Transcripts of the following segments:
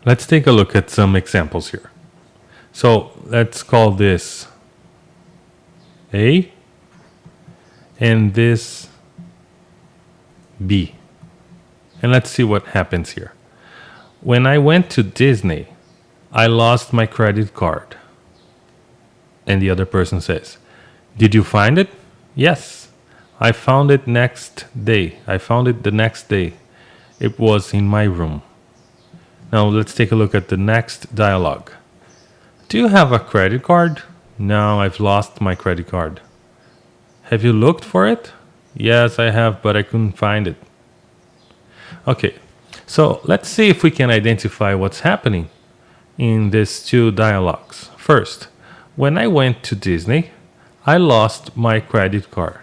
Let's take a look at some examples here. So let's call this A and this B. And let's see what happens here. When I went to Disney, I lost my credit card. And the other person says, did you find it? Yes, I found it next day. I found it the next day. It was in my room. Now let's take a look at the next dialogue. Do you have a credit card? No, I've lost my credit card. Have you looked for it? Yes, I have, but I couldn't find it. Okay, so let's see if we can identify what's happening in these two dialogues. First, when I went to Disney, I lost my credit card.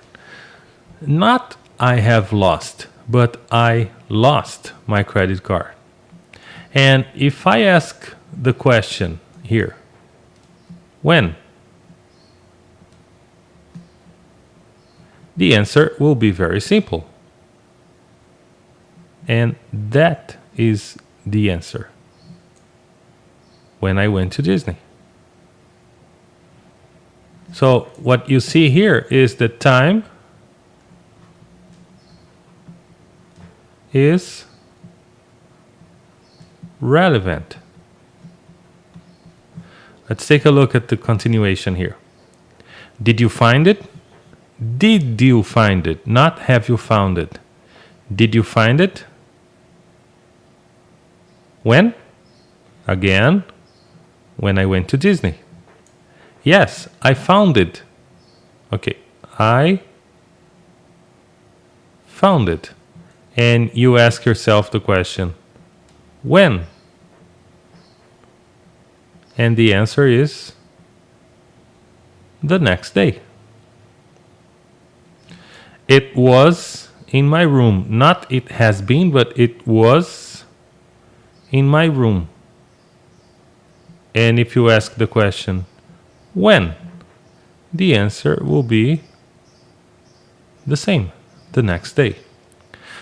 Not I have lost, but I lost my credit card. And if I ask the question here, when? The answer will be very simple. And that is the answer. When I went to Disney. So what you see here is that time is relevant. Let's take a look at the continuation here. Did you find it? Did you find it? Not have you found it. Did you find it? When? Again, when I went to Disney. Yes, I found it. Okay, I found it. And you ask yourself the question, when? And the answer is the next day. It was in my room. Not it has been, but it was in my room. And if you ask the question, when? The answer will be the same, the next day.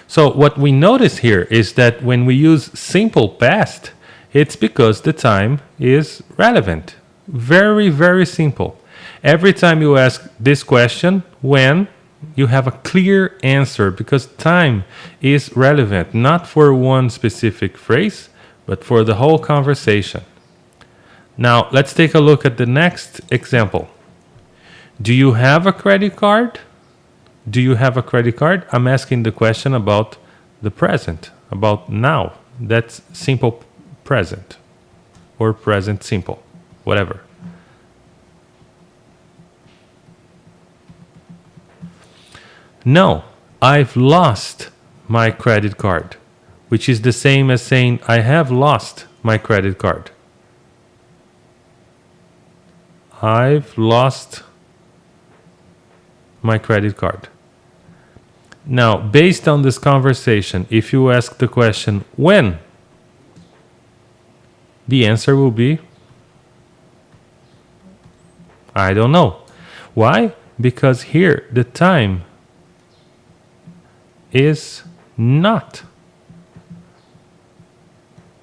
So what we notice here is that when we use simple past, it's because the time is relevant. Very, very simple. Every time you ask this question, when, you have a clear answer because time is relevant, not for one specific phrase, but for the whole conversation. Now, let's take a look at the next example. Do you have a credit card? Do you have a credit card? I'm asking the question about the present, about now. That's simple present or present simple, whatever. No, I've lost my credit card, which is the same as saying I have lost my credit card. I've lost my credit card. Now, based on this conversation, if you ask the question, when? The answer will be, I don't know. Why? Because here, the time is not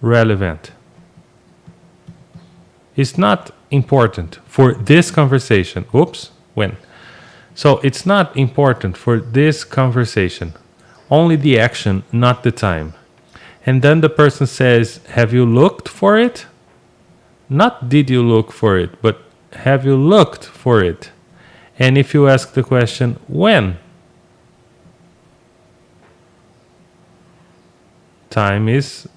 relevant. It's not important for this conversation. Oops, when? So it's not important for this conversation. Only the action, not the time. And then the person says, have you looked for it? Not did you look for it, but have you looked for it? And if you ask the question, when? Time is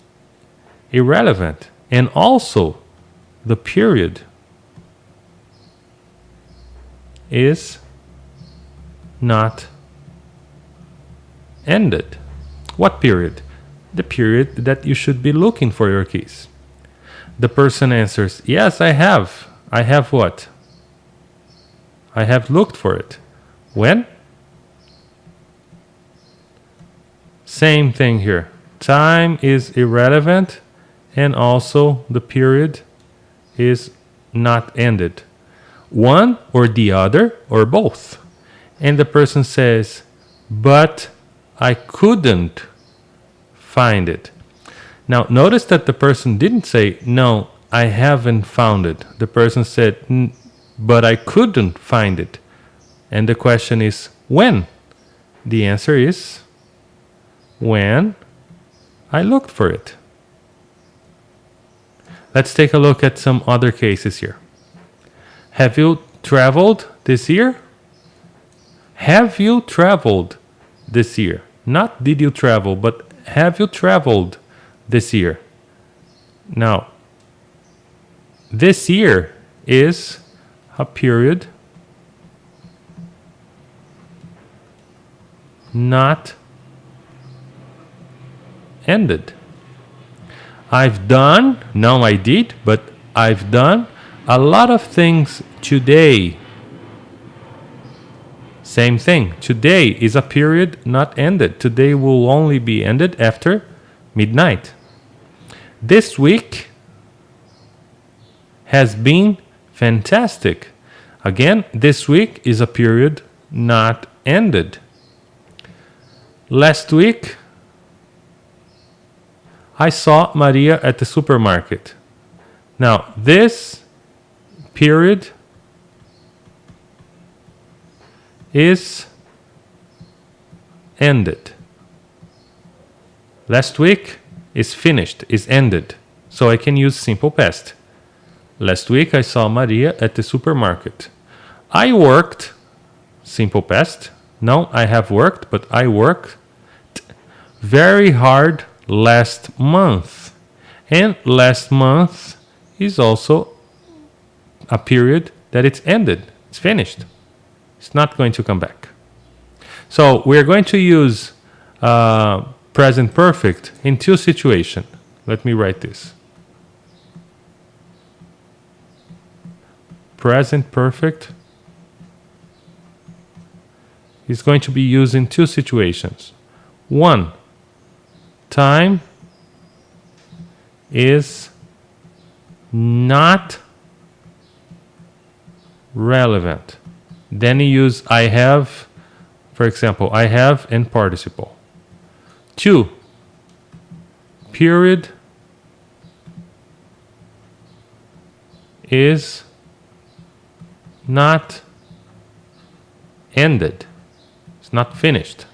irrelevant. And also, the period is not ended. What period? The period that you should be looking for your keys. The person answers, yes, I have. I have what? I have looked for it. When? Same thing here. Time is irrelevant and also the period is not ended. One or the other or both. And the person says, but I couldn't find it. Now, notice that the person didn't say, no, I haven't found it. The person said, but I couldn't find it. And the question is, when? The answer is, when I looked for it. Let's take a look at some other cases here. Have you traveled this year? Have you traveled this year? Not did you travel, but have you traveled this year? Now, this year is a period not ended. I've done, no I did, but I've done a lot of things today. Same thing. Today is a period not ended. Today will only be ended after midnight. This week has been fantastic. Again, this week is a period not ended. Last week, I saw Maria at the supermarket. Now, this period is ended. Last week is finished, is ended. So I can use simple past. Last week I saw Maria at the supermarket. I worked, simple past. No, I have worked, but I worked very hard last month. And last month is also a period that it's ended. It's finished. It's not going to come back. So we're going to use present perfect in two situations. Let me write this. Present perfect is going to be used in two situations. One, time is not relevant. Then you use I have, for example, I have and participle. 2, period is not ended. It's not finished.